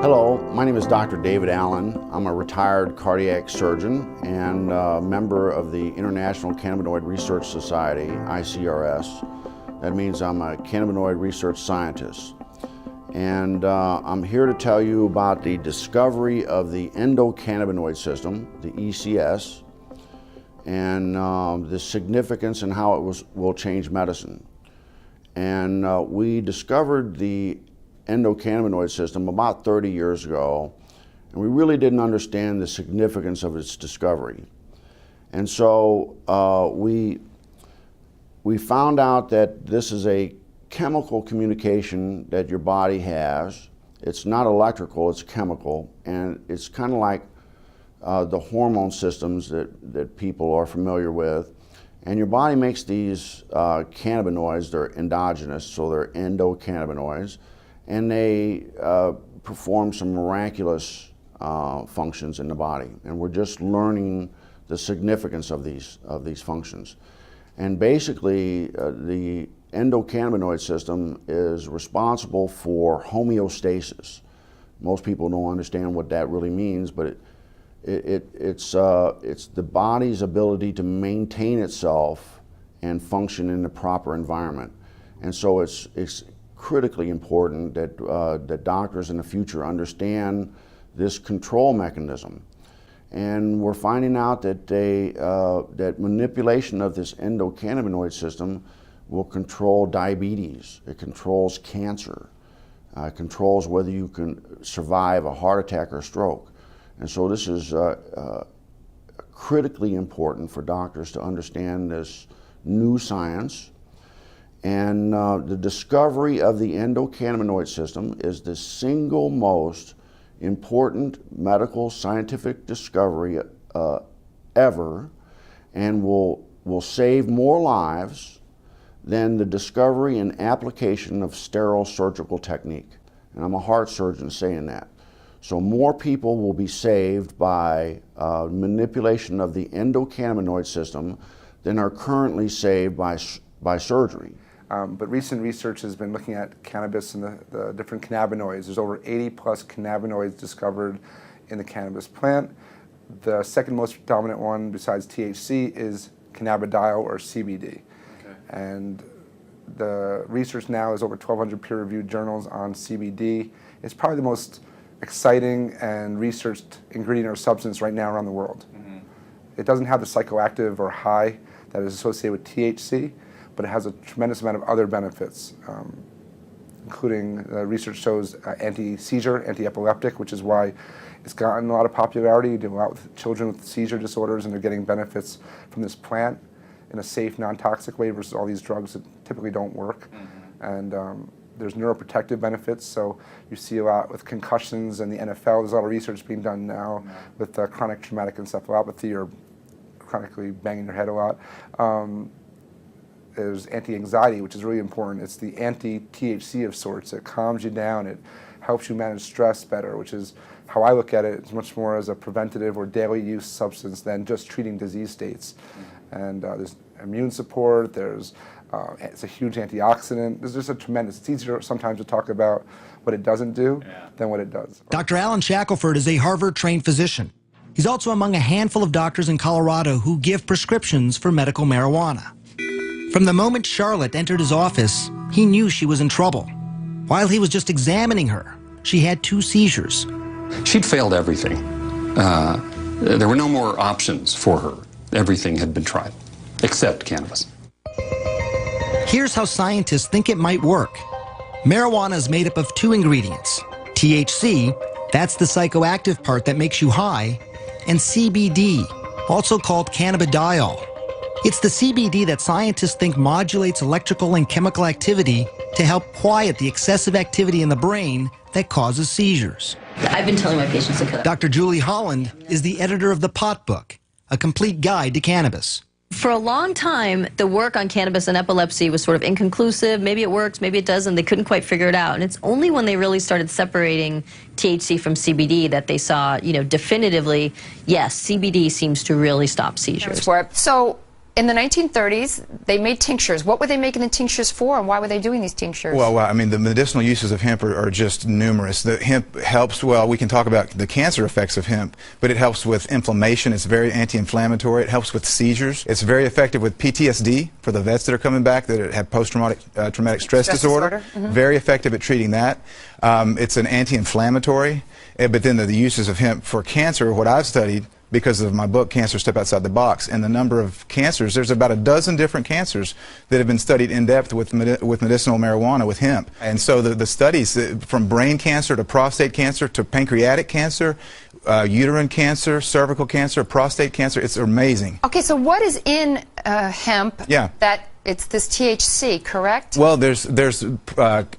Hello, my name is Dr. David Allen. I'm a retired cardiac surgeon and member of the International Cannabinoid Research Society, ICRS. That means I'm a cannabinoid research scientist. And I'm here to tell you about the discovery of the endocannabinoid system, the ECS, and the significance and how it will change medicine. And we discovered the endocannabinoid system about 30 years ago, and we really didn't understand the significance of its discovery. And so we found out that this is a chemical communication that your body has. It's not electrical, it's chemical, and it's kind of like the hormone systems that people are familiar with. And your body makes these cannabinoids. They're endogenous, so they're endocannabinoids, and they perform some miraculous functions in the body. And we're just learning the significance of these functions. And basically, the endocannabinoid system is responsible for homeostasis. Most people don't understand what that really means, but it's the body's ability to maintain itself and function in the proper environment. And so it's critically important that that doctors in the future understand this control mechanism. And we're finding out that that manipulation of this endocannabinoid system will control diabetes. It controls cancer. It controls whether you can survive a heart attack or stroke. And so this is critically important for doctors to understand this new science. And the discovery of the endocannabinoid system is the single most important medical scientific discovery ever, and will save more lives than the discovery and application of sterile surgical technique. And I'm a heart surgeon saying that. So more people will be saved by manipulation of the endocannabinoid system than are currently saved by surgery. But recent research has been looking at cannabis and the different cannabinoids. There's over 80 plus cannabinoids discovered in the cannabis plant. The second most dominant one besides THC is cannabidiol or CBD. Okay. And the research now is over 1,200 peer-reviewed journals on CBD. It's probably the most exciting and researched ingredient or substance right now around the world. Mm-hmm. It doesn't have the psychoactive or high that is associated with THC, but it has a tremendous amount of other benefits, including research shows anti-seizure, anti-epileptic, which is why it's gotten a lot of popularity. You do a lot with children with seizure disorders, and they're getting benefits from this plant in a safe, non-toxic way versus all these drugs that typically don't work. Mm-hmm. And there's neuroprotective benefits, so you see a lot with concussions and the NFL. There's a lot of research being done now with chronic traumatic encephalopathy or chronically banging your head a lot. There's anti-anxiety, which is really important. It's the anti-THC of sorts. It calms you down. It helps you manage stress better, which is how I look at it. It's much more as a preventative or daily use substance than just treating disease states. Mm-hmm. And there's immune support. There's it's a huge antioxidant. There's just a tremendous. It's easier sometimes to talk about what it doesn't do than what it does. Dr. Alan Shackelford is a Harvard-trained physician. He's also among a handful of doctors in Colorado who give prescriptions for medical marijuana. From the moment Charlotte entered his office, he knew she was in trouble. While he was just examining her, she had 2 seizures. She'd failed everything. There were no more options for her. Everything had been tried, except cannabis. Here's how scientists think it might work. Marijuana is made up of 2 ingredients. THC, that's the psychoactive part that makes you high, and CBD, also called cannabidiol. It's the CBD that scientists think modulates electrical and chemical activity to help quiet the excessive activity in the brain that causes seizures. I've been telling my patients to cut. Dr. Julie Holland is the editor of The Pot Book, a complete guide to cannabis. For a long time, the work on cannabis and epilepsy was sort of inconclusive. Maybe it works, maybe it doesn't. They couldn't quite figure it out. And it's only when they really started separating THC from CBD that they saw, definitively, yes, CBD seems to really stop seizures. So in the 1930s, they made tinctures. What were they making the tinctures for, and why were they doing these tinctures? Well, I mean, the medicinal uses of hemp are just numerous. The hemp helps, well, we can talk about the cancer effects of hemp, but it helps with inflammation. It's very anti-inflammatory. It helps with seizures. It's very effective with PTSD for the vets that are coming back that have post-traumatic traumatic stress disorder. Very effective at treating that. It's an anti-inflammatory. But then the uses of hemp for cancer, what I've studied, because of my book, Cancer Step Outside the Box, and the number of cancers, there's about a dozen different cancers that have been studied in depth with medicinal marijuana, with hemp. And so the studies, from brain cancer to prostate cancer to pancreatic cancer, uterine cancer, cervical cancer, prostate cancer, it's amazing. Okay, so what is in hemp that it's this THC, correct? Well, there's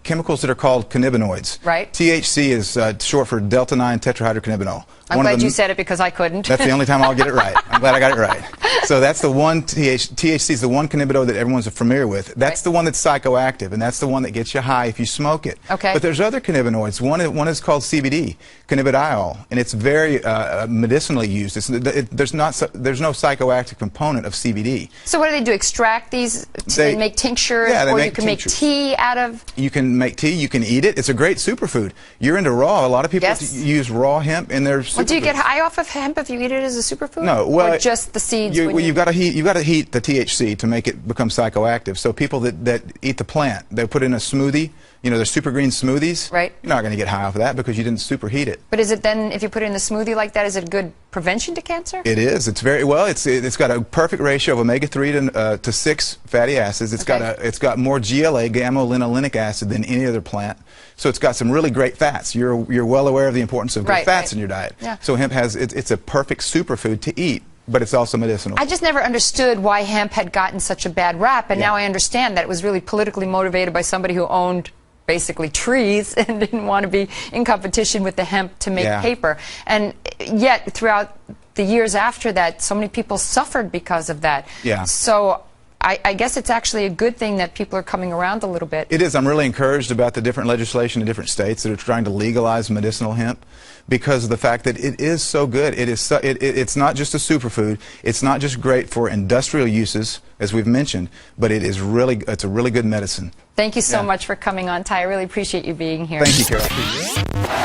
chemicals that are called cannabinoids. Right. THC is short for delta-9 tetrahydrocannabinol. I'm glad you said it because I couldn't. That's the only time I'll get it right. I'm glad I got it right. So that's the one, THC is the one cannabinoid that everyone's familiar with. That's the one that's psychoactive, and that's the one that gets you high if you smoke it. Okay. But there's other cannabinoids. One is called CBD, cannabidiol, and it's very medicinally used. There's no psychoactive component of CBD. So what do? Extract these and make tinctures, or you can make tea out of? You can make tea. You can eat it. It's a great superfood. You're into raw. A lot of people use raw hemp in their superfoods. Well, do you get high off of hemp if you eat it as a superfood? No, well, or just the seeds. You've got to heat the THC to make it become psychoactive. So people that eat the plant, they put it in a smoothie. You know, they're super green smoothies. Right. You're not going to get high off of that because you didn't superheat it. But is it then, if you put it in the smoothie like that, is it good prevention to cancer? It is. It's very well. It's got a perfect ratio of omega-3 to 6 fatty acids. It's got more GLA, gamma-linolenic acid, than any other plant. So it's got some really great fats. You're well aware of the importance of good fats in your diet. Yeah. So hemp it's a perfect superfood to eat. But it's also medicinal. I just never understood why hemp had gotten such a bad rap, and now I understand that it was really politically motivated by somebody who owned basically trees and didn't want to be in competition with the hemp to make paper. And yet, throughout the years after that, so many people suffered because of that. Yeah. So I guess it's actually a good thing that people are coming around a little bit. It is. I'm really encouraged about the different legislation in different states that are trying to legalize medicinal hemp, because of the fact that it is so good. It's not just a superfood. It's not just great for industrial uses, as we've mentioned, but it's a really good medicine. Thank you so much for coming on, Ty. I really appreciate you being here. Thank you, Carol.